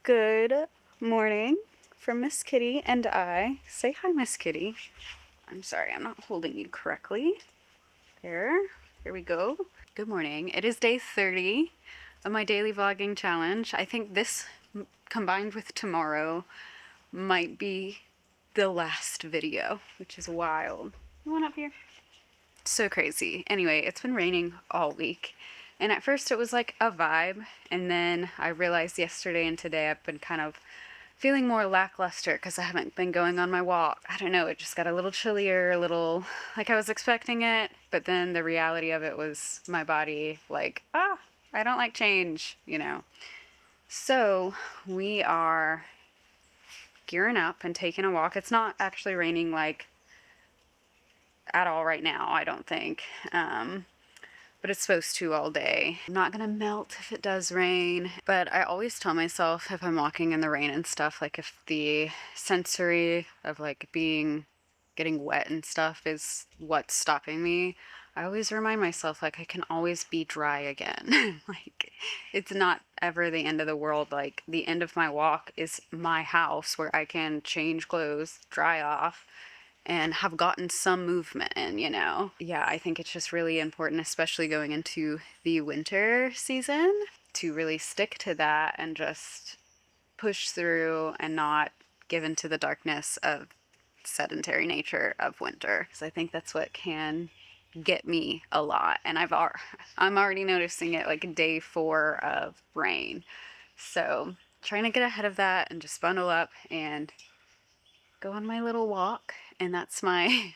Good morning from Miss Kitty and I. Say hi, Miss Kitty. I'm sorry, I'm not holding you correctly. There we go. Good morning. It is day 30 of my daily vlogging challenge. I think this, combined with tomorrow, might be the last video, which is wild. You want up here? So crazy. Anyway, it's been raining all week. And at first it was like a vibe, and then I realized yesterday and today I've been kind of feeling more lackluster because I haven't been going on my walk. I don't know, it just got a little chillier, a little like I was expecting it, but then the reality of it was my body like, I don't like change, So we are gearing up and taking a walk. It's not actually raining like at all right now, I don't think. But it's supposed to all day. I'm not gonna melt if it does rain, but I always tell myself if I'm walking in the rain and stuff, like if the sensory of like getting wet and stuff is what's stopping me, I always remind myself like I can always be dry again. Like it's not ever the end of the world. Like the end of my walk is my house where I can change clothes, dry off, and have gotten some movement in. Yeah, I think it's just really important, especially going into the winter season, to really stick to that and just push through and not give into the darkness of sedentary nature of winter. Because I think that's what can get me a lot. And I'm already noticing it like day 4 of rain. So trying to get ahead of that and just bundle up and go on my little walk. And that's my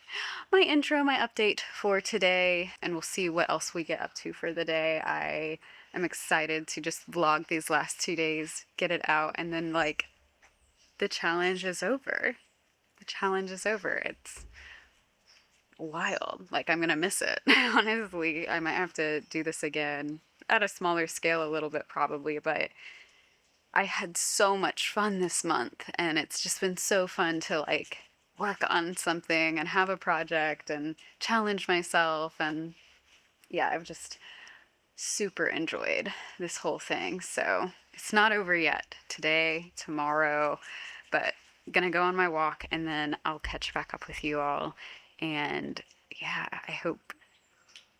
my intro, my update for today, and we'll see what else we get up to for the day. I am excited to just vlog these last 2 days, get it out, and then like the challenge is over. The challenge is over. It's wild. Like I'm gonna miss it. Honestly, I might have to do this again at a smaller scale a little bit probably, but I had so much fun this month, and it's just been so fun to like work on something and have a project and challenge myself. And yeah, I've just super enjoyed this whole thing. So it's not over yet today, tomorrow, but I'm gonna go on my walk and then I'll catch back up with you all. And yeah, I hope,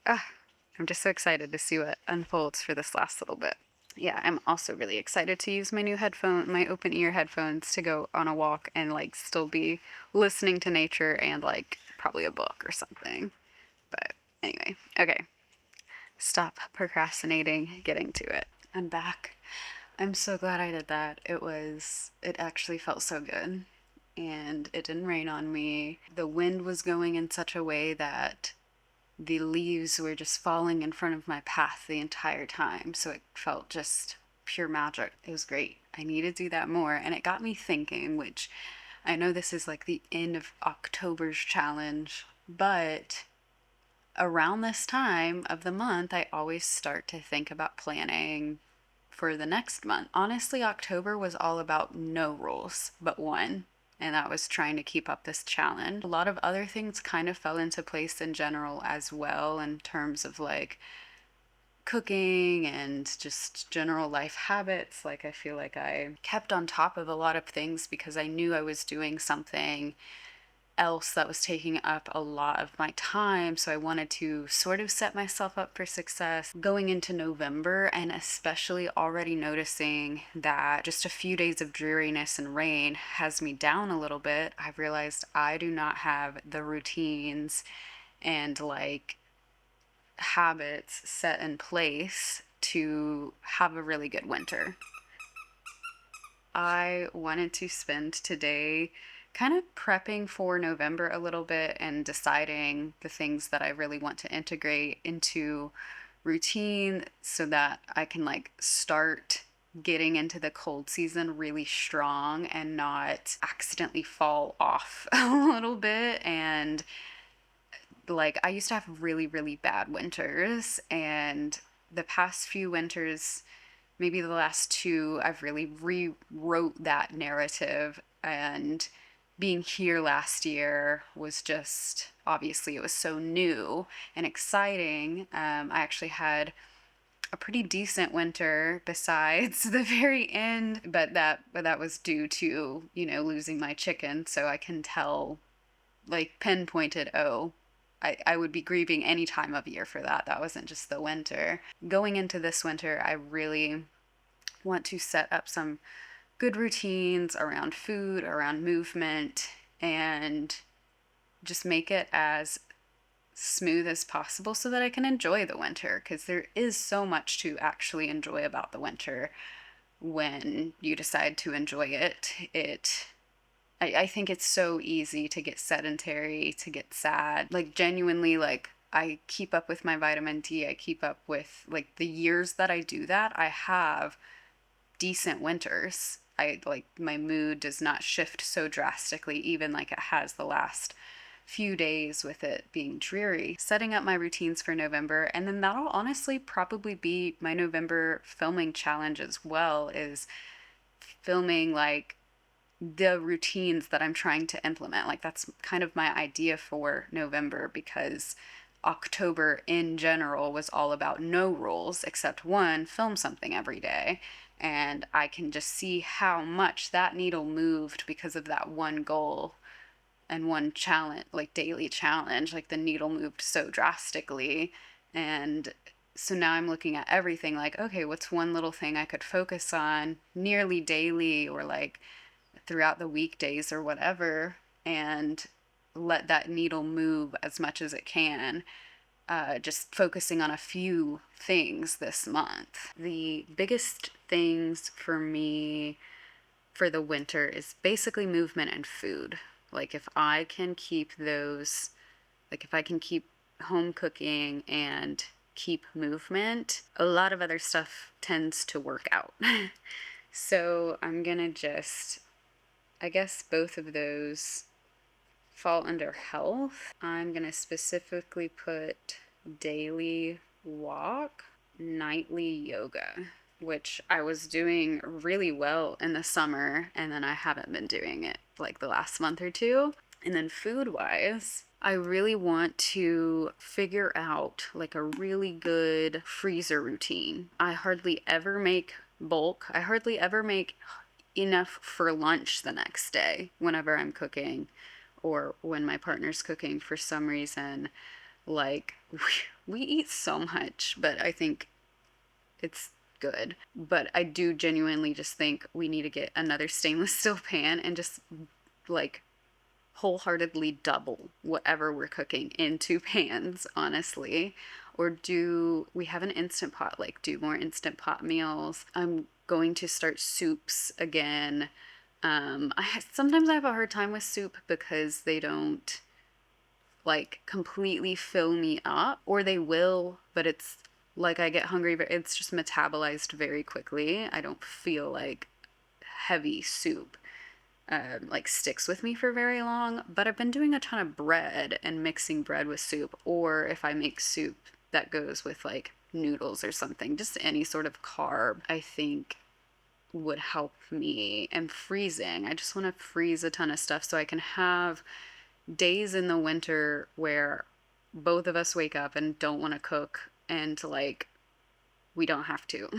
I'm just so excited to see what unfolds for this last little bit. Yeah, I'm also really excited to use my open ear headphones to go on a walk and like still be listening to nature and like probably a book or something. But anyway, okay. Stop procrastinating, getting to it. I'm back. I'm so glad I did that. It actually felt so good. And it didn't rain on me. The wind was going in such a way that the leaves were just falling in front of my path the entire time. So it felt just pure magic. It was great. I need to do that more. And it got me thinking, which I know this is like the end of October's challenge, but around this time of the month, I always start to think about planning for the next month. Honestly, October was all about no rules but one, and that was trying to keep up this challenge. A lot of other things kind of fell into place in general as well, in terms of like cooking and just general life habits. Like I feel like I kept on top of a lot of things because I knew I was doing something else that was taking up a lot of my time. So I wanted to sort of set myself up for success going into November, and especially already noticing that just a few days of dreariness and rain has me down a little bit. I've realized I do not have the routines and like habits set in place to have a really good winter. I wanted to spend today kind of prepping for November a little bit and deciding the things that I really want to integrate into routine so that I can like start getting into the cold season really strong and not accidentally fall off a little bit. And like I used to have really, really bad winters, and the past few winters, maybe the last 2, I've really rewrote that narrative. And being here last year was just, obviously it was so new and exciting. I actually had a pretty decent winter besides the very end, but that was due to, losing my chicken, so I can tell, like, pinpointed, oh, I would be grieving any time of year for that. That wasn't just the winter. Going into this winter, I really want to set up some good routines around food, around movement, and just make it as smooth as possible so that I can enjoy the winter, because there is so much to actually enjoy about the winter when you decide to enjoy it. I think it's so easy to get sedentary, to get sad. Like, genuinely, like, I keep up with my vitamin D. I keep up with, like, the years that I do that, I have decent winters. I, like, my mood does not shift so drastically, even like it has the last few days with it being dreary. Setting up my routines for November, and then that'll honestly probably be my November filming challenge as well, is filming like the routines that I'm trying to implement. Like, that's kind of my idea for November, because October in general was all about no rules except one, film something every day. And I can just see how much that needle moved because of that one goal and one challenge, like daily challenge. Like, the needle moved so drastically. And so now I'm looking at everything like, okay, what's one little thing I could focus on nearly daily, or like throughout the weekdays or whatever, and let that needle move as much as it can. Just focusing on a few things this month. The biggest things for me for the winter is basically movement and food. Like, if I can keep those, like, if I can keep home cooking and keep movement, a lot of other stuff tends to work out. So I'm gonna just, I guess both of those fall under health. I'm gonna specifically put daily walk, nightly yoga, which I was doing really well in the summer, and then I haven't been doing it like the last month or two. And then food wise, I really want to figure out like a really good freezer routine. I hardly ever make bulk. I hardly ever make enough for lunch the next day whenever I'm cooking, or when my partner's cooking. For some reason, like, we eat so much, but I think it's good. But I do genuinely just think we need to get another stainless steel pan and just, like, wholeheartedly double whatever we're cooking in 2 pans, honestly. Or do we have an instant pot? Like, do more instant pot meals. I'm going to start soups again. Sometimes I have a hard time with soup because they don't, like, completely fill me up, or they will, but it's like I get hungry, but it's just metabolized very quickly. I don't feel like heavy soup like sticks with me for very long. But I've been doing a ton of bread and mixing bread with soup, or if I make soup that goes with like noodles or something, just any sort of carb, I think would help me. And freezing, I just want to freeze a ton of stuff so I can have days in the winter where both of us wake up and don't want to cook, and like we don't have to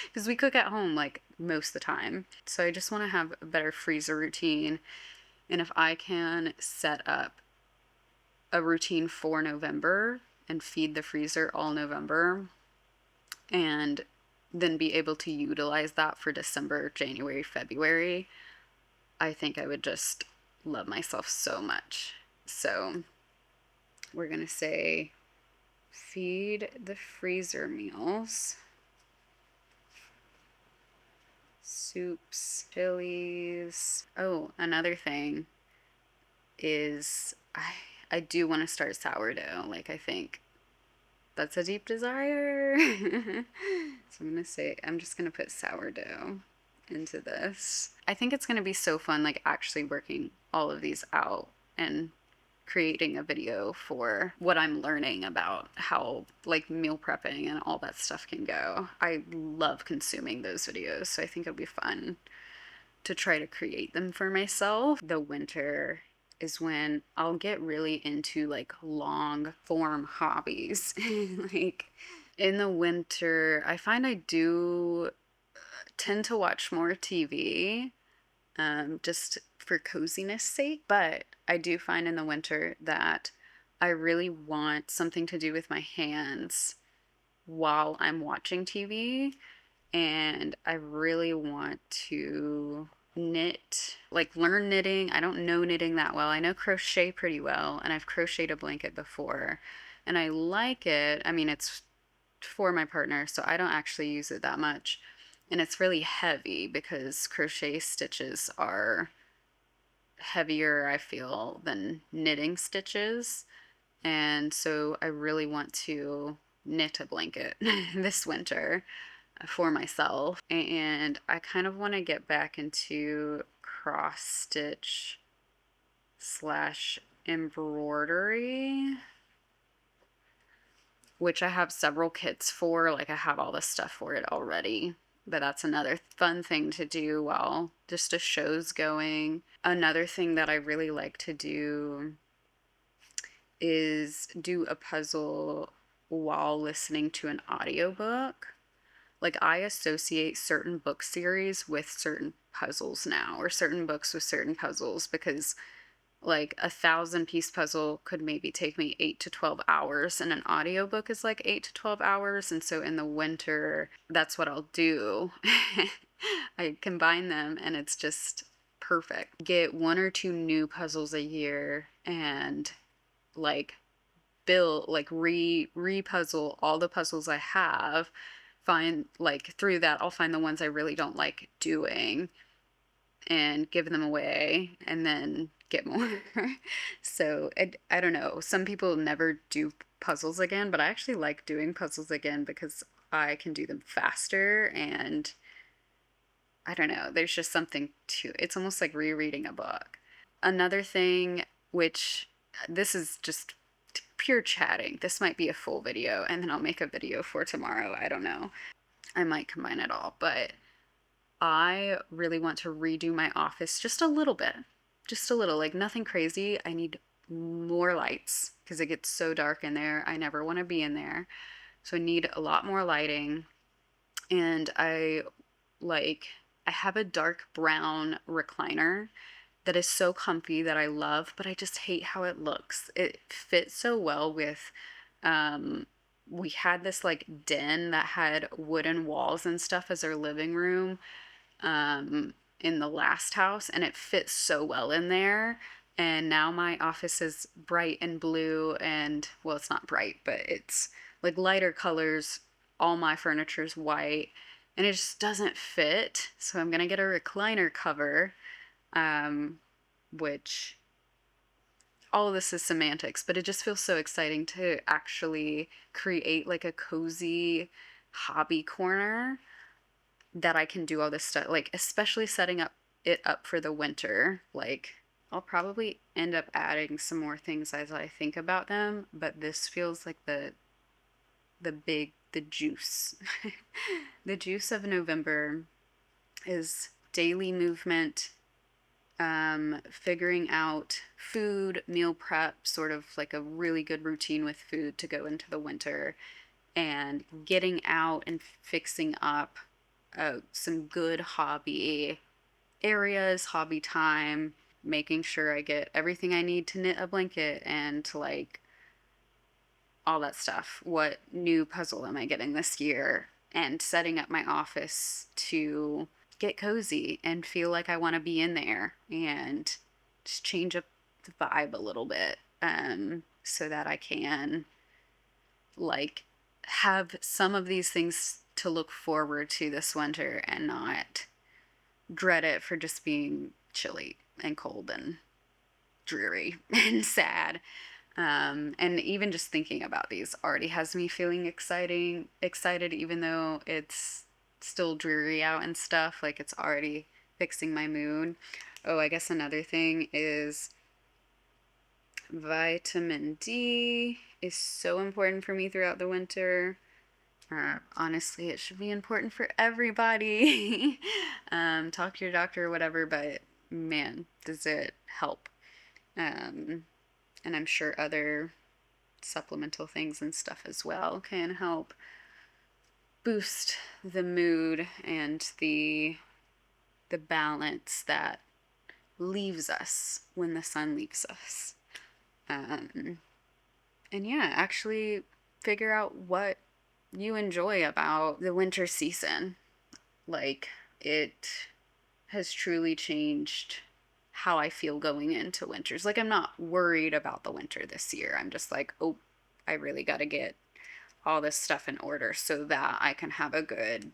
because we cook at home like most of the time. So I just want to have a better freezer routine. And if I can set up a routine for November and feed the freezer all November, and then be able to utilize that for December, January, February, I think I would just love myself so much. So we're gonna say feed the freezer meals, soups, chilies. Oh, another thing is I do want to start sourdough. Like, I think that's a deep desire. So I'm just gonna put sourdough into this. I think it's gonna be so fun, like, actually working all of these out and creating a video for what I'm learning about how, like, meal prepping and all that stuff can go. I love consuming those videos, so I think it'll be fun to try to create them for myself. The winter is when I'll get really into like long form hobbies. Like, In the winter, I find I do tend to watch more TV, just for coziness sake. But I do find in the winter that I really want something to do with my hands while I'm watching TV. And I really want to knit, like learn knitting. I don't know knitting that well. I know crochet pretty well, and I've crocheted a blanket before, and I like it. I mean, it's for my partner, so I don't actually use it that much. And it's really heavy because crochet stitches are heavier, I feel, than knitting stitches. And so I really want to knit a blanket this winter for myself. And I kind of want to get back into cross stitch slash embroidery, which I have several kits for. Like, I have all the stuff for it already. But that's another fun thing to do while just a show's going. Another thing that I really like to do is do a puzzle while listening to an audiobook. Like, I associate certain book series with certain puzzles now, or certain books with certain puzzles, because like a 1,000 piece puzzle could maybe take me 8 to 12 hours, and an audiobook is like 8 to 12 hours. And so in the winter, that's what I'll do. I combine them, and it's just perfect. Get one or two new puzzles a year and like build, like re-puzzle all the puzzles I have. Find, like, through that I'll find the ones I really don't like doing and give them away, and then get more. So I don't know, some people never do puzzles again, but I actually like doing puzzles again because I can do them faster. And I don't know, there's just something to it's almost like rereading a book. Another thing, which this is just pure chatting, this might be a full video and then I'll make a video for tomorrow, I don't know, I might combine it all. But I really want to redo my office just a little bit. Just a little, like nothing crazy. I need more lights because it gets so dark in there. I never want to be in there. So I need a lot more lighting. And like, I have a dark brown recliner that is so comfy that I love, but I just hate how it looks. It fits so well with, we had this like den that had wooden walls and stuff as our living room, in the last house, and it fits so well in there. And now my office is bright and blue, and well, it's not bright, but it's like lighter colors. All my furniture's white, and it just doesn't fit. So I'm gonna get a recliner cover, which all of this is semantics, but it just feels so exciting to actually create like a cozy hobby corner that I can do all this stuff, like especially setting up for the winter. Like, I'll probably end up adding some more things as I think about them, but this feels like the juice. The juice of November is daily movement, figuring out food, meal prep, sort of like a really good routine with food to go into the winter, and getting out and fixing up some good hobby areas, hobby time, making sure I get everything I need to knit a blanket and to like all that stuff. What new puzzle am I getting this year? And setting up my office to get cozy and feel like I want to be in there and just change up the vibe a little bit, so that I can like have some of these things to look forward to this winter and not dread it for just being chilly and cold and dreary and sad. And even just thinking about these already has me feeling excited, even though it's still dreary out and stuff. Like, it's already fixing my mood. Oh, I guess another thing is vitamin D is so important for me throughout the winter. Honestly, it should be important for everybody. Talk to your doctor or whatever, but man, does it help. And I'm sure other supplemental things and stuff as well can help. boost the mood and the balance that leaves us when the sun leaves us. And yeah, actually figure out what you enjoy about the winter season. Like, it has truly changed how I feel going into winters. Like, I'm not worried about the winter this year. I'm just like, oh, I really got to get all this stuff in order so that I can have a good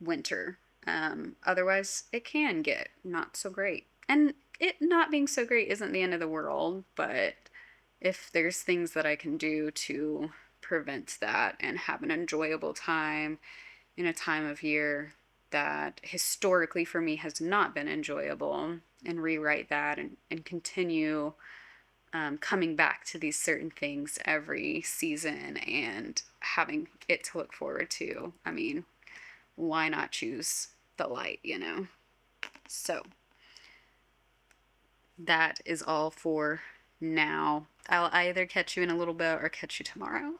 winter. Otherwise, it can get not so great. And it not being so great isn't the end of the world, but if there's things that I can do to prevent that and have an enjoyable time in a time of year that historically for me has not been enjoyable, and rewrite that and continue coming back to these certain things every season and having it to look forward to. I mean, why not choose the light, you know? So that is all for now. I'll either catch you in a little bit or catch you tomorrow.